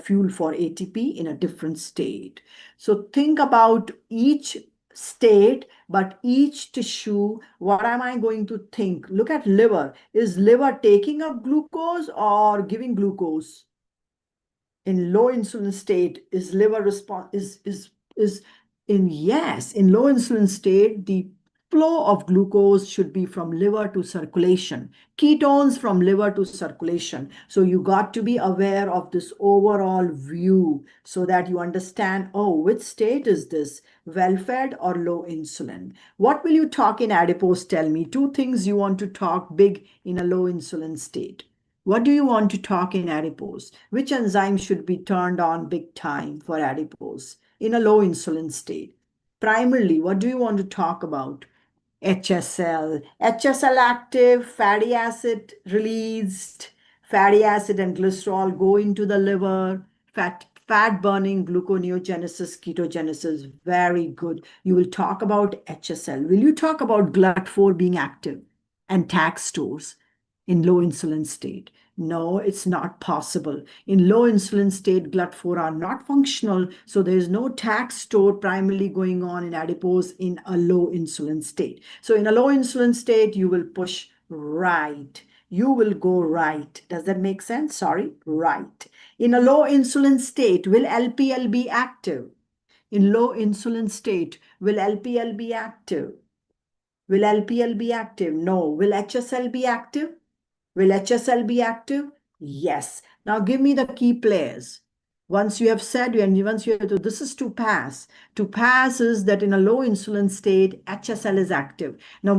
fuel for ATP in a different state. So think about each state, but each tissue, what am I going to think? Look at liver. Is liver taking up glucose or giving glucose? In low insulin state, is liver response is in yes, in low insulin state, the flow of glucose should be from liver to circulation, ketones from liver to circulation. So you got to be aware of this overall view so that you understand, oh, which state is this, well-fed or low insulin? What will you talk in adipose? Tell me two things you want to talk big in a low insulin state. What do you want to talk in adipose? Which enzyme should be turned on big time for adipose in a low insulin state? Primarily, what do you want to talk about? HSL. HSL active, fatty acid released, fatty acid and glycerol go into the liver, fat burning, gluconeogenesis, ketogenesis. Very good. You will talk about HSL. Will you talk about GLUT4 being active and tax stores in low insulin state? No, it's not possible. In low insulin state, GLUT4 are not functional, so there is no tax store primarily going on in adipose in a low insulin state. So in a low insulin state, you will push right. You will go right. Does that make sense? Sorry, right. In a low insulin state, will LPL be active? In low insulin state, will LPL be active? Will LPL be active? No. Will HSL be active? Will HSL be active? Yes. Now give me the key players. Once you have said, and once you have to, this is to pass. To pass is that in a low insulin state, HSL is active. Now,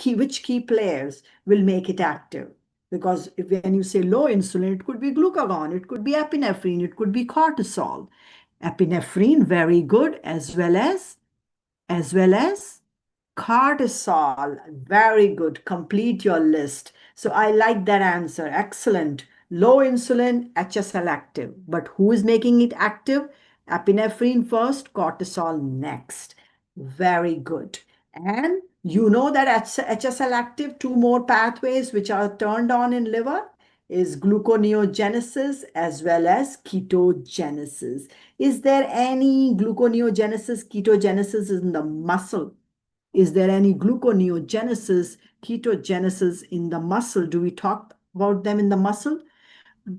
which key players will make it active? Because when you say low insulin, it could be glucagon, it could be epinephrine, it could be cortisol. Epinephrine, very good, as well as cortisol. Very good. Complete your list. So I like that answer. Excellent. Low insulin, HSL active. But who is making it active? Epinephrine first, cortisol next. Very good. And you know that HSL active, two more pathways which are turned on in liver is gluconeogenesis as well as ketogenesis. Is there any gluconeogenesis, ketogenesis in the muscle? Is there any gluconeogenesis, ketogenesis in the muscle? Do we talk about them in the muscle?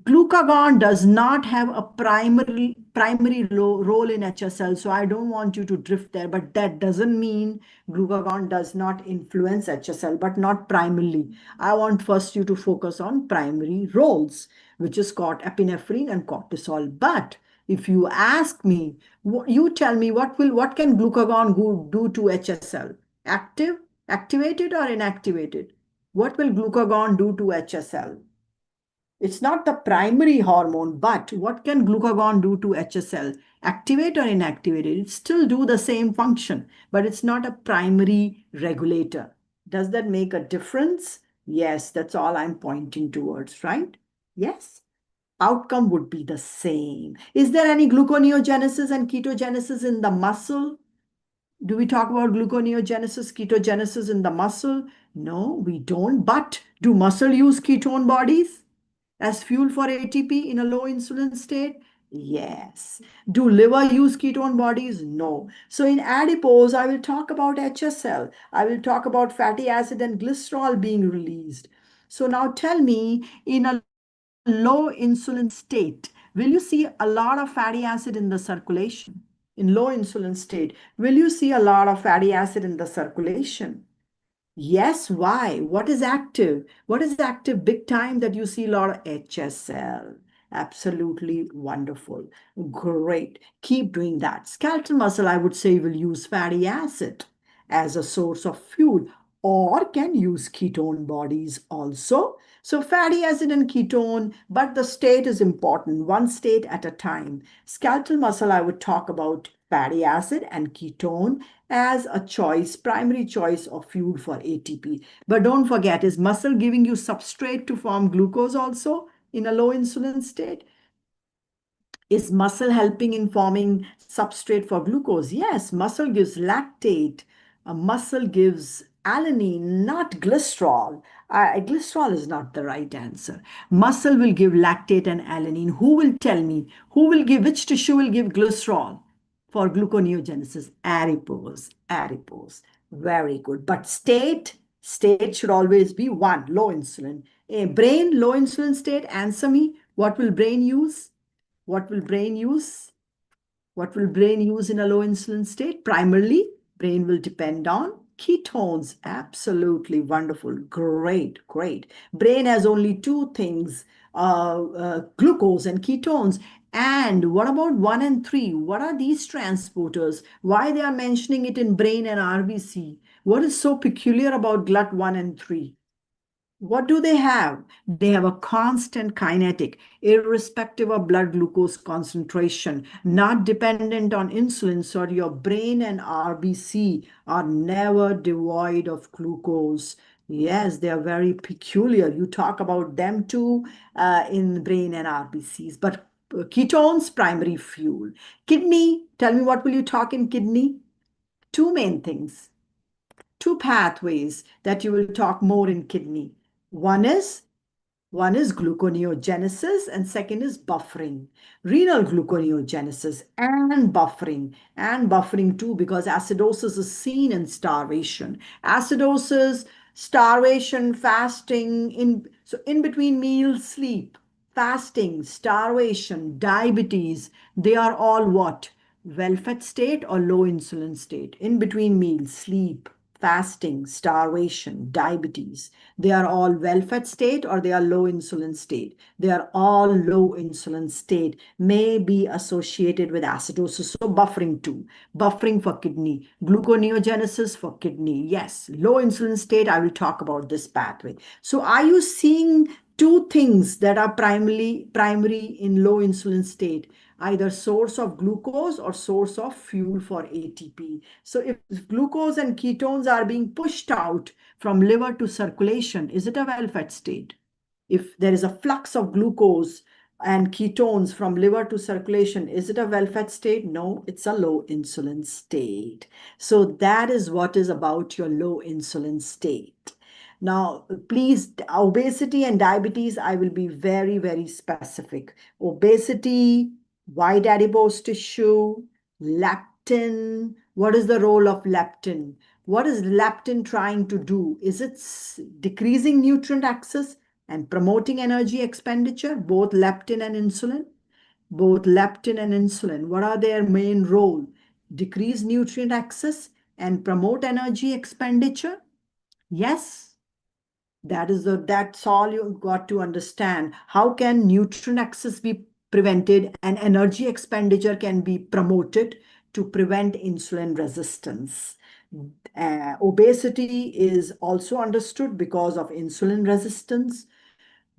Glucagon does not have a primary role in HSL, so I don't want you to drift there, but that doesn't mean glucagon does not influence HSL, but not primarily. I want first you to focus on primary roles, which is called epinephrine and cortisol. But if you ask me, you tell me what can glucagon do to HSL? Activated or inactivated? What will glucagon do to HSL? It's not the primary hormone, but what can glucagon do to HSL? Activate or inactivate it? It still do the same function, but it's not a primary regulator. Does that make a difference? Yes, that's all I'm pointing towards, right? Yes. Outcome would be the same. Is there any gluconeogenesis and ketogenesis in the muscle? Do we talk about gluconeogenesis, ketogenesis in the muscle? No, we don't. But do muscle use ketone bodies as fuel for ATP in a low insulin state? Yes. Do liver use ketone bodies? No. So in adipose, I will talk about HSL. I will talk about fatty acid and glycerol being released. So now tell me, in a low insulin state, will you see a lot of fatty acid in the circulation? In low insulin state, will you see a lot of fatty acid in the circulation? Yes, why? What is active? What is active big time that you see a lot of HSL? Absolutely wonderful. Great. Keep doing that. Skeletal muscle, I would say, will use fatty acid as a source of fuel or can use ketone bodies also. So fatty acid and ketone, but the state is important, one state at a time. Skeletal muscle, I would talk about fatty acid and ketone as a choice, primary choice of fuel for ATP. But don't forget, is muscle giving you substrate to form glucose also in a low insulin state? Is muscle helping in forming substrate for glucose? Yes, muscle gives lactate. A muscle gives alanine, not glycerol. Glycerol is not the right answer. Muscle will give lactate and alanine. Who will tell me? Which tissue will give glycerol for gluconeogenesis? Adipose, adipose. Very good. But state should always be one, low insulin. A brain, low insulin state, answer me. What will brain use? What will brain use? What will brain use in a low insulin state? Primarily, brain will depend on ketones. Absolutely wonderful. Great, great. Brain has only two things, glucose and ketones. And what about 1 and 3? What are these transporters? Why they are mentioning it in brain and RBC? What is so peculiar about GLUT1 and 3? What do they have? They have a constant kinetic, irrespective of blood glucose concentration, not dependent on insulin. So your brain and RBC are never devoid of glucose. Yes, they are very peculiar. You talk about them too in brain and RBCs, but ketones, primary fuel. Kidney, tell me what will you talk in kidney? Two main things, two pathways that you will talk more in kidney. One is one is gluconeogenesis and second is buffering. Renal gluconeogenesis and buffering too, because acidosis is seen in starvation. Acidosis, starvation, fasting, in between meals, sleep, fasting, starvation, diabetes, they are all what? Well-fed state or low insulin state. In between meals, sleep, fasting, starvation, diabetes. They are all well-fed state or they are low insulin state. They are all low insulin state, may be associated with acidosis. So buffering too. Buffering for kidney. Gluconeogenesis for kidney. Yes, low insulin state, I will talk about this pathway. So are you seeing two things that are primary in low insulin state? Either source of glucose or source of fuel for ATP. So if glucose and ketones are being pushed out from liver to circulation, is it a well-fed state? If there is a flux of glucose and ketones from liver to circulation, is it a well-fed state? No, it's a low insulin state. So that is what is about your low insulin state. Now, please, obesity and diabetes, I will be very, very specific. Obesity, wide adipose tissue, leptin. What is the role of leptin? What is leptin trying to do? Is it decreasing nutrient access and promoting energy expenditure, both leptin and insulin? Both leptin and insulin, what are their main role? Decrease nutrient access and promote energy expenditure? Yes, that's all you've got to understand. How can nutrient access be prevented and energy expenditure can be promoted to prevent insulin resistance? Obesity is also understood because of insulin resistance.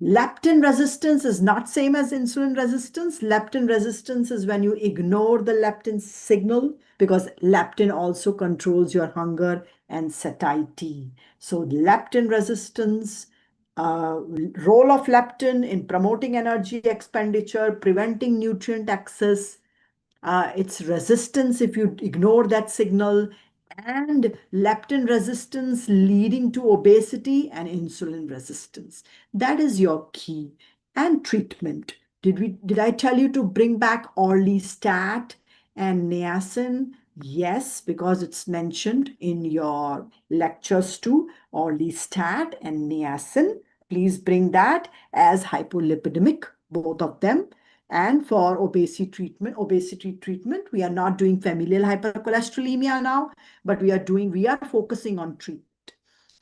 Leptin resistance is not same as insulin resistance. Leptin resistance is when you ignore the leptin signal, because leptin also controls your hunger and satiety. So leptin resistance, role of leptin in promoting energy expenditure, preventing nutrient access, its resistance if you ignore that signal, and leptin resistance leading to obesity and insulin resistance. That is your key. And treatment. Did I tell you to bring back orlistat and niacin? Yes, because it's mentioned in your lectures too. Orlistat and niacin. Please bring that as hypolipidemic, both of them. And for obesity treatment, we are not doing familial hypercholesterolemia now, but we are focusing on treatment.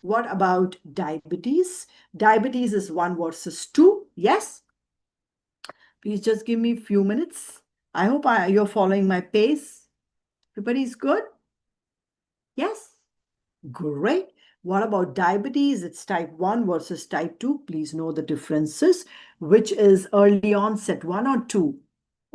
What about diabetes? Diabetes is 1 versus 2. Yes? Please just give me a few minutes. I hope you're following my pace. Everybody's good? Yes? Great. What about diabetes? It's type 1 versus type 2. Please know the differences. Which is early onset, 1 or 2?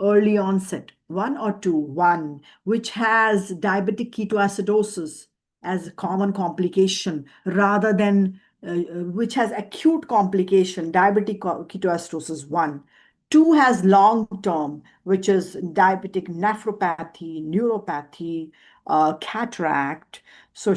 Early onset, 1 or 2? 1. Which has diabetic ketoacidosis as a common complication rather than which has acute complication, diabetic ketoacidosis, 1. 2 has long term, which is diabetic nephropathy, neuropathy, cataract. So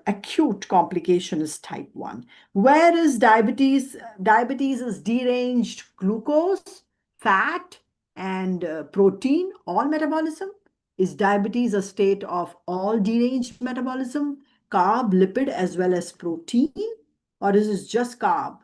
acute complication is type 1. Where is diabetes? Diabetes is deranged glucose, fat, and protein, all metabolism. Is diabetes a state of all deranged metabolism, carb, lipid, as well as protein? Or is it just carb?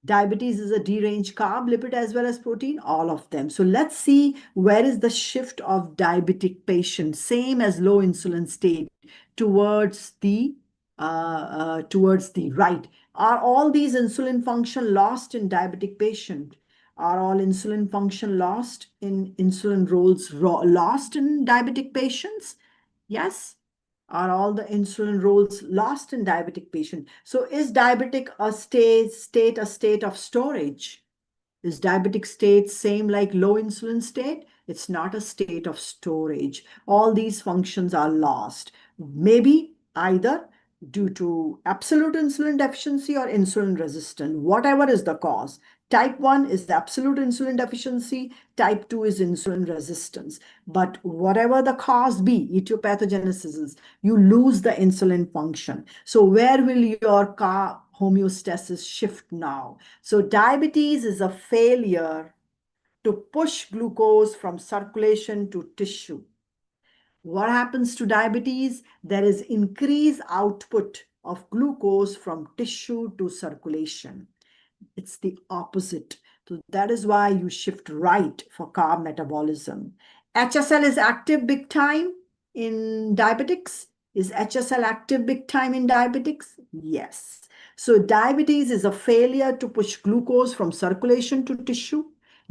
Diabetes is a deranged carb, lipid, as well as protein, all of them. So let's see where is the shift of diabetic patient, same as low insulin state, towards the right. Are all these insulin function lost in diabetic patient? Are all insulin function lost in insulin roles lost in diabetic patients? Yes. Are all the insulin roles lost in diabetic patient? So is diabetic a state of storage? Is diabetic state same like low insulin state? It's not a state of storage. All these functions are lost. Maybe either due to absolute insulin deficiency or insulin resistant, whatever is the cause. Type 1 is the absolute insulin deficiency. Type 2 is insulin resistance. But whatever the cause be, etiopathogenesis is, you lose the insulin function. So where will your homeostasis shift now? So diabetes is a failure to push glucose from circulation to tissue. What happens to diabetes? There is increased output of glucose from tissue to circulation. It's the opposite. So that is why you shift right for carb metabolism. HSL is active big time in diabetics. Is HSL active big time in diabetics? Yes. So diabetes is a failure to push glucose from circulation to tissue.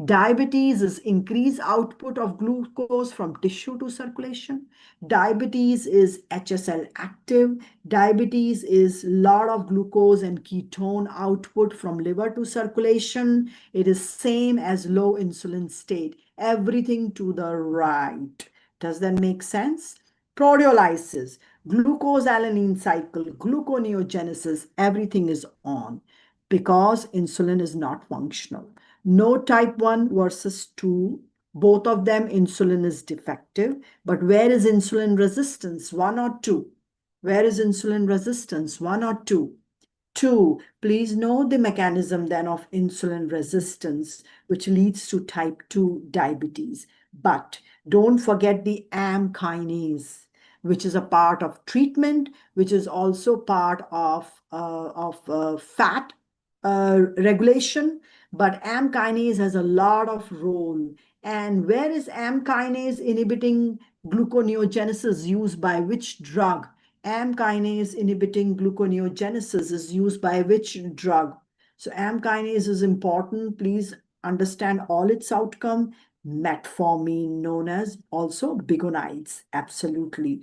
Diabetes is increased output of glucose from tissue to circulation. Diabetes is HSL active. Diabetes is lot of glucose and ketone output from liver to circulation. It is same as low insulin state. Everything to the right. Does that make sense? Proteolysis, glucose-alanine cycle, gluconeogenesis, everything is on because insulin is not functional. No type 1 versus 2. Both of them, insulin is defective. But where is insulin resistance? 1 or 2? Where is insulin resistance? 1 or 2? 2. Please know the mechanism then of insulin resistance, which leads to type 2 diabetes. But don't forget the AMP kinase, which is a part of treatment, which is also part of fat regulation. But AMP kinase has a lot of role. And where is AMP kinase inhibiting gluconeogenesis used by which drug? AMP kinase inhibiting gluconeogenesis is used by which drug? So AMP kinase is important. Please understand all its outcome. Metformin, known as also bigonides. Absolutely.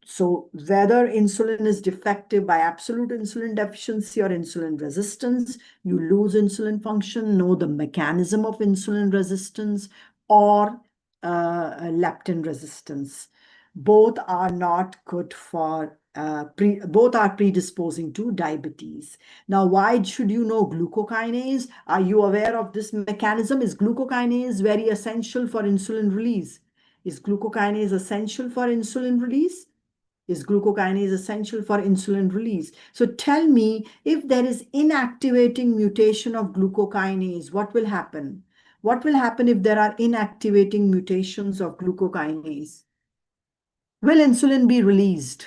So whether insulin is defective by absolute insulin deficiency or insulin resistance, you lose insulin function, know the mechanism of insulin resistance or leptin resistance. Both are not good for, both are predisposing to diabetes. Now, why should you know glucokinase? Are you aware of this mechanism? Is glucokinase very essential for insulin release? Is glucokinase essential for insulin release? Is glucokinase essential for insulin release? So tell me, if there is inactivating mutation of glucokinase, what will happen? What will happen if there are inactivating mutations of glucokinase? Will insulin be released?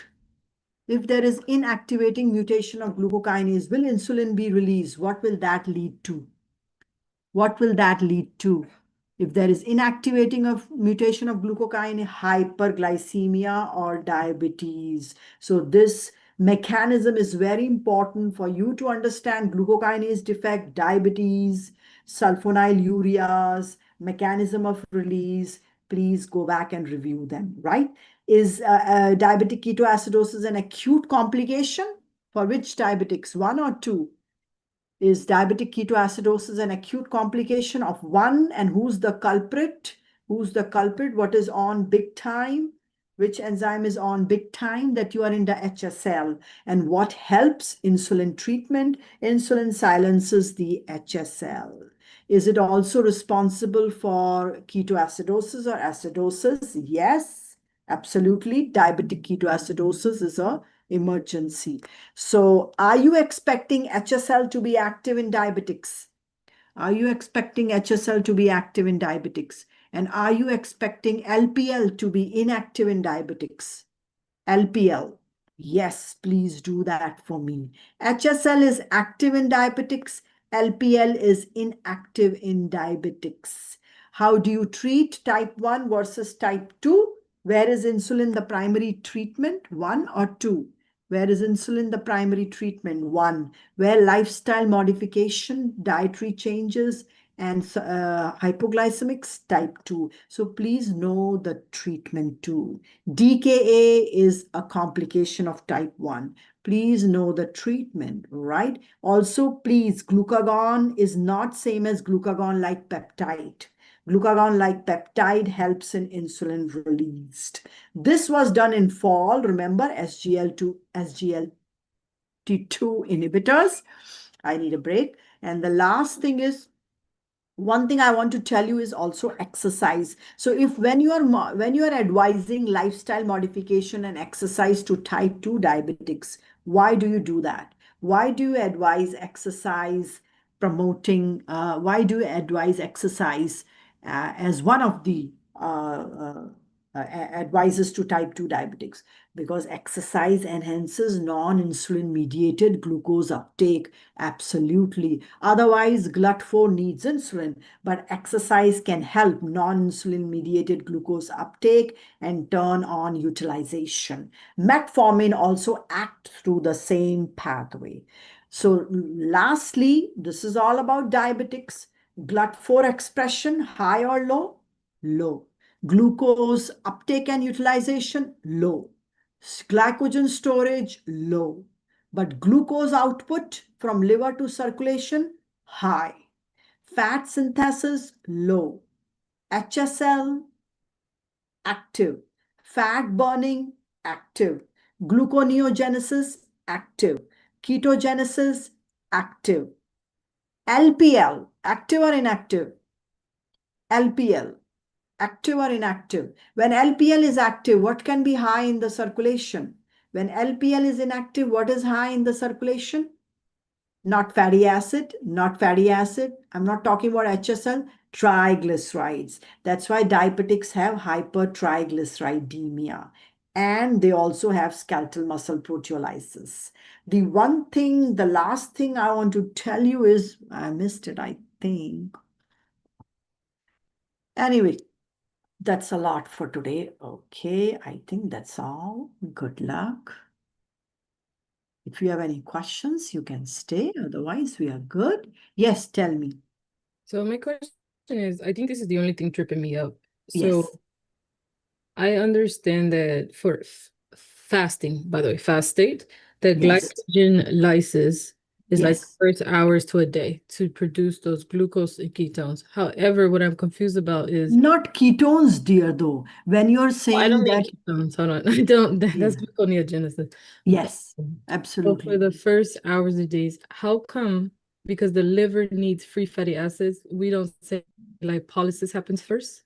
If there is inactivating mutation of glucokinase, will insulin be released? What will that lead to? What will that lead to? If there is inactivating of mutation of glucokinase, hyperglycemia or diabetes. So this mechanism is very important for you to understand glucokinase defect, diabetes, sulfonylureas, mechanism of release. Please go back and review them, right? Is diabetic ketoacidosis an acute complication? For which diabetics, 1 or 2? Is diabetic ketoacidosis an acute complication of 1? And who's the culprit? Who's the culprit? What is on big time? Which enzyme is on big time? That you are in the HSL. And what helps insulin treatment? Insulin silences the HSL. Is it also responsible for ketoacidosis or acidosis? Yes, absolutely. Diabetic ketoacidosis is an emergency. So are you expecting HSL to be active in diabetics? Are you expecting HSL to be active in diabetics? And are you expecting LPL to be inactive in diabetics? LPL. Yes, please do that for me. HSL is active in diabetics. LPL is inactive in diabetics. How do you treat type 1 versus type 2? Where is insulin the primary treatment? 1 or 2? Where is insulin the primary treatment? 1. Where lifestyle modification, dietary changes, and hypoglycemics type 2. So please know the treatment too. DKA is a complication of type 1. Please know the treatment, right? Also, please, glucagon is not same as glucagon-like peptide. Glucagon-like peptide helps in insulin released. This was done in fall, remember, SGLT2 inhibitors. I need a break. And the last thing is, one thing I want to tell you is also exercise. So if when you are advising lifestyle modification and exercise to type 2 diabetics, why do you do that? Why do you advise exercise why do you advise exercise as one of the advices to type 2 diabetics? Because exercise enhances non-insulin mediated glucose uptake. Absolutely. Otherwise, GLUT4 needs insulin, but exercise can help non-insulin mediated glucose uptake and turn on utilization. Metformin also acts through the same pathway. So lastly, this is all about diabetics. GLUT4 expression, high or low? Low. Glucose uptake and utilization, low. Glycogen storage, low. But glucose output from liver to circulation, high. Fat synthesis, low. HSL, active. Fat burning, active. Gluconeogenesis, active. Ketogenesis, active. LPL, active or inactive? LPL, active or inactive? When LPL is active, what can be high in the circulation? When LPL is inactive, what is high in the circulation? Not fatty acid, not fatty acid. I'm not talking about HSL, triglycerides. That's why diabetics have hypertriglyceridemia. And they also have skeletal muscle proteolysis. The last thing I want to tell you is, I missed it, I think. Anyway, that's a lot for today. Okay, I think that's all. Good luck. If you have any questions, you can stay. Otherwise, we are good. Yes, tell me. So my question is, I think this is the only thing tripping me up. Yes. So I understand that for fasting, by the way, fast state, the Yes. glycogen lysis is like the Yes. first hours to a day to produce those glucose and ketones. However, what I'm confused about is Not ketones, dear, though. When you're I saying don't that, mean ketones. Hold on. I don't yeah, that's gluconeogenesis. But yes, so for absolutely. the first hours of days, how come because the liver needs free fatty acids, we don't say lipolysis happens first?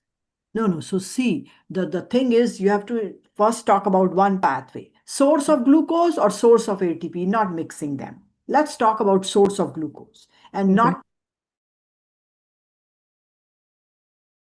No, no. So see, the thing is you have to first talk about one pathway. Source of glucose or source of ATP, not mixing them. Let's talk about source of glucose and Okay. not